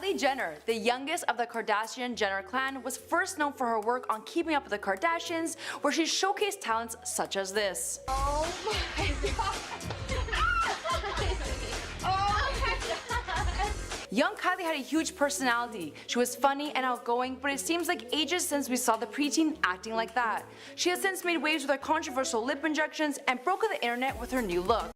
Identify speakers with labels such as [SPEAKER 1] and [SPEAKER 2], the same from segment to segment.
[SPEAKER 1] Kylie Jenner, the youngest of the Kardashian-Jenner clan, was first known for her work on Keeping Up with the Kardashians, where she showcased talents such as this.
[SPEAKER 2] Oh my god! Oh my god!
[SPEAKER 1] Young Kylie had a huge personality. She was funny and outgoing, but it seems like ages since we saw the preteen acting like that. She has since made waves with her controversial lip injections and broken the internet with her new look.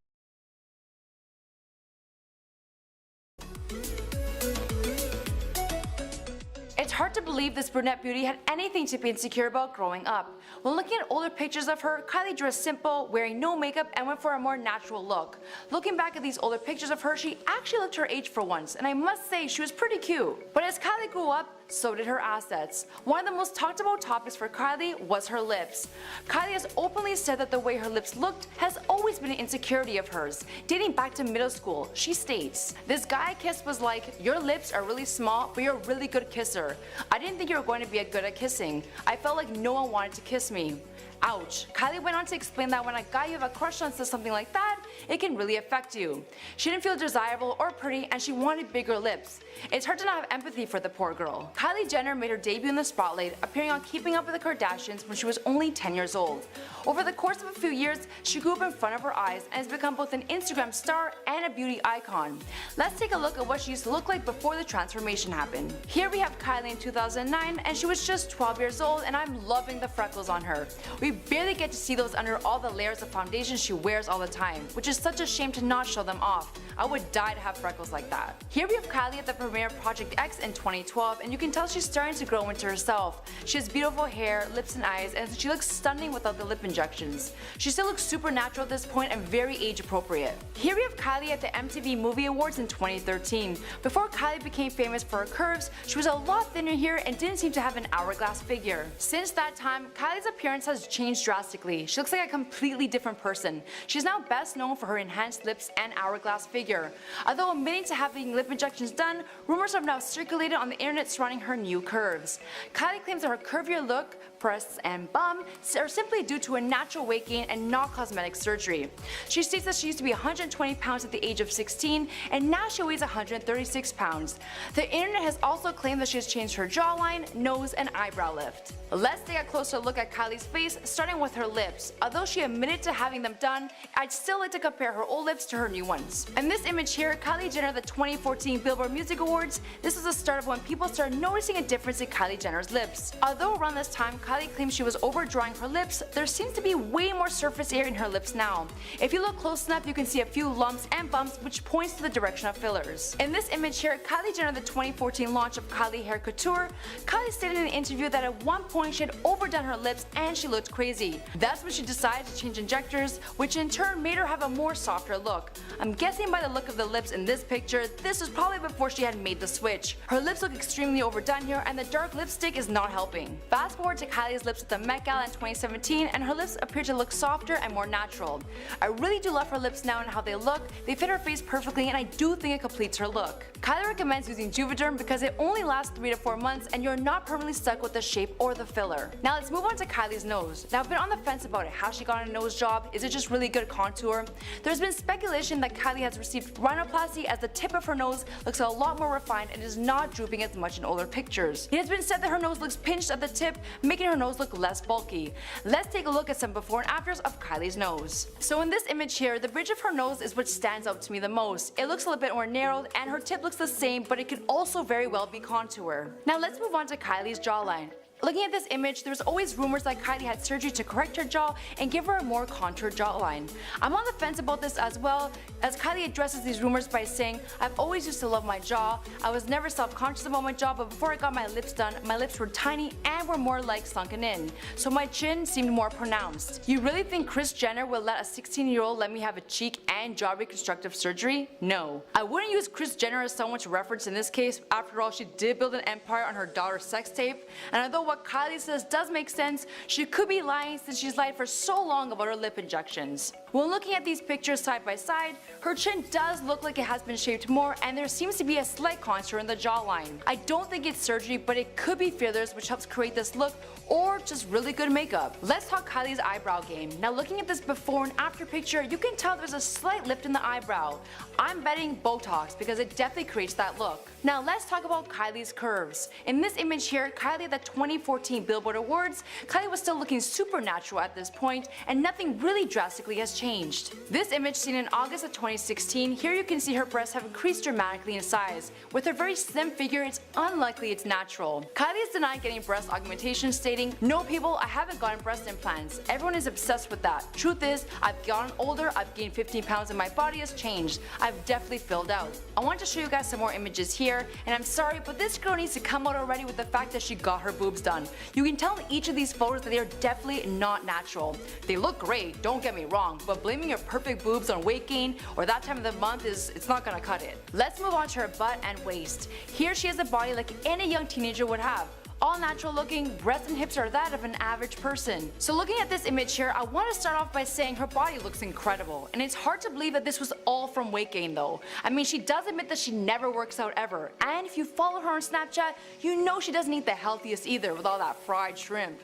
[SPEAKER 1] It's hard to believe this brunette beauty had anything to be insecure about growing up. When looking at older pictures of her, Kylie dressed simple, wearing no makeup, and went for a more natural look. Looking back at these older pictures of her, she actually looked her age for once, and I must say she was pretty cute. But as Kylie grew up, so did her assets. One of the most talked about topics for Kylie was her lips. Kylie has openly said that the way her lips looked has always been an insecurity of hers. Dating back to middle school, she states, "This guy I kissed was like, your lips are really small, but you're a really good kisser. I didn't think you were going to be good at kissing. I felt like no one wanted to kiss me." Ouch. Kylie went on to explain that when a guy you have a crush on says something like that, it can really affect you. She didn't feel desirable or pretty, and she wanted bigger lips. It's hard to not have empathy for the poor girl. Kylie Jenner made her debut in the spotlight, appearing on Keeping Up with the Kardashians when she was only 10 years old. Over the course of a few years, she grew up in front of her eyes and has become both an Instagram star and a beauty icon. Let's take a look at what she used to look like before the transformation happened. Here we have Kylie in 2009, and she was just 12 years old, and I'm loving the freckles on her. We barely get to see those under all the layers of foundation she wears all the time, which is such a shame to not show them off. I would die to have freckles like that. Here we have Kylie at the premiere of Project X in 2012, and you can tell she's starting to grow into herself. She has beautiful hair, lips and eyes, and she looks stunning without the lip injections. She still looks super natural at this point and very age appropriate. Here we have Kylie at the MTV Movie Awards in 2013. Before Kylie became famous for her curves, she was a lot thinner here and didn't seem to have an hourglass figure. Since that time, Kylie's appearance has changed drastically. She looks like a completely different person. She's now best known for her enhanced lips and hourglass figure. Although admitting to having lip injections done, rumors have now circulated on the internet surrounding her new curves. Kylie claims that her curvier look, breasts, and bum are simply due to a natural weight gain and not cosmetic surgery. She states that she used to be 120 pounds at the age of 16, and now she weighs 136 pounds. The internet has also claimed that she has changed her jawline, nose, and eyebrow lift. Let's take a closer look at Kylie's face, starting with her lips. Although she admitted to having them done, I'd still like to compare her old lips to her new ones. In this image here, Kylie Jenner at the 2014 Billboard Music Awards, this is the start of when people started noticing a difference in Kylie Jenner's lips. Although around this time Kylie claimed she was overdrawing her lips, there seems to be way more surface area in her lips now. If you look close enough, you can see a few lumps and bumps, which points to the direction of fillers. In this image here, Kylie Jenner at the 2014 launch of Kylie Hair Couture, Kylie stated in an interview that at one point she had overdone her lips and she looked crazy. That's when she decided to change injectors, which in turn made her have a more softer look. I'm guessing by the look of the lips in this picture, this was probably before she had made the switch. Her lips look extremely overdone here, and the dark lipstick is not helping. Fast forward to Kylie's lips at the Met Gala in 2017, and her lips appear to look softer and more natural. I really do love her lips now and how they look. They fit her face perfectly, and I do think it completes her look. Kylie recommends using Juvederm because it only lasts 3 to 4 months and you're not permanently stuck with the shape or the filler. Now let's move on to Kylie's nose. Now I've been on the fence about it. Has she gotten a nose job? Is it just really good contour? There's been speculation that Kylie has received rhinoplasty, as the tip of her nose looks a lot more refined and is not drooping as much in older pictures. It has been said that her nose looks pinched at the tip, making her nose look less bulky. Let's take a look at some before and afters of Kylie's nose. So in this image here, the bridge of her nose is what stands out to me the most. It looks a little bit more narrowed and her tip looks the same, but it could also very well be contour. Now let's move on to Kylie's jawline. Looking at this image, there's always rumors that Kylie had surgery to correct her jaw and give her a more contoured jawline. I'm on the fence about this as well, as Kylie addresses these rumors by saying, "I've always used to love my jaw. I was never self-conscious about my jaw, but before I got my lips done, my lips were tiny and were more like sunken in, so my chin seemed more pronounced." You really think Kris Jenner will let a 16-year-old let me have a cheek and jaw reconstructive surgery? No. I wouldn't use Kris Jenner as someone to reference in this case. After all, she did build an empire on her daughter's sex tape, and although what Kylie says does make sense, she could be lying since she's lied for so long about her lip injections. When looking at these pictures side by side, her chin does look like it has been shaped more and there seems to be a slight contour in the jawline. I don't think it's surgery, but it could be fillers which helps create this look, or just really good makeup. Let's talk Kylie's eyebrow game. Now looking at this before and after picture, you can tell there's a slight lift in the eyebrow. I'm betting Botox because it definitely creates that look. Now let's talk about Kylie's curves. In this image here, Kylie at the 2014 Billboard Awards, Kylie was still looking super natural at this point and nothing really drastically has changed. This image seen in August of 2016, here you can see her breasts have increased dramatically in size. With her very slim figure, it's unlikely it's natural. Kylie has denied getting breast augmentation, stating, "No people, I haven't gotten breast implants. Everyone is obsessed with that. Truth is, I've gotten older, I've gained 15 pounds and my body has changed. I've definitely filled out." I want to show you guys some more images here, and I'm sorry, but this girl needs to come out already with the fact that she got her boobs done. You can tell in each of these photos that they are definitely not natural. They look great, don't get me wrong, but blaming your perfect boobs on weight gain or that time of the month it's not gonna cut it. Let's move on to her butt and waist. Here she has a body like any young teenager would have. All natural looking, breasts and hips are that of an average person. So looking at this image here, I want to start off by saying her body looks incredible, and it's hard to believe that this was all from weight gain though. I mean, she does admit that she never works out ever, and if you follow her on Snapchat, you know she doesn't eat the healthiest either with all that fried shrimp.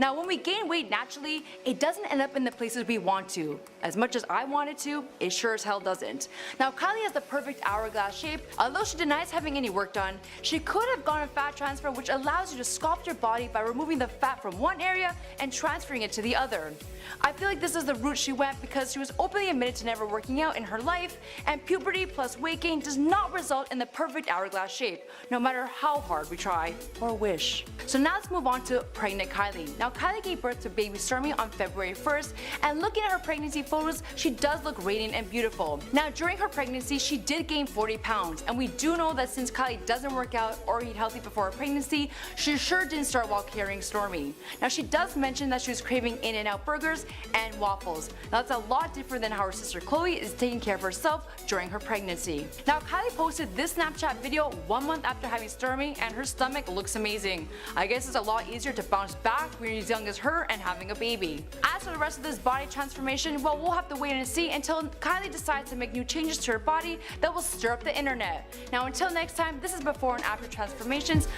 [SPEAKER 1] Now when we gain weight naturally, it doesn't end up in the places we want to. As much as I want it to, it sure as hell doesn't. Now Kylie has the perfect hourglass shape. Although she denies having any work done, she could have gone a fat transfer, which allows you to sculpt your body by removing the fat from one area and transferring it to the other. I feel like this is the route she went because she was openly admitted to never working out in her life, and puberty plus weight gain does not result in the perfect hourglass shape, no matter how hard we try or wish. So now let's move on to pregnant Kylie. Now Kylie gave birth to baby Stormy on February 1st, and looking at her pregnancy photos, she does look radiant and beautiful. Now during her pregnancy, she did gain 40 pounds, and we do know that since Kylie doesn't work out or eat healthy before her pregnancy, she sure didn't start while carrying Stormy. Now she does mention that she was craving In-N-Out burgers and waffles. Now that's a lot different than how her sister Chloe is taking care of herself during her pregnancy. Now Kylie posted this Snapchat video 1 month after having Stormy, and her stomach looks amazing. I guess it's a lot easier to bounce back when you're as young as her and having a baby. As for the rest of this body transformation, well, we'll have to wait and see until Kylie decides to make new changes to her body that will stir up the internet. Now until next time, this is before and after transformations.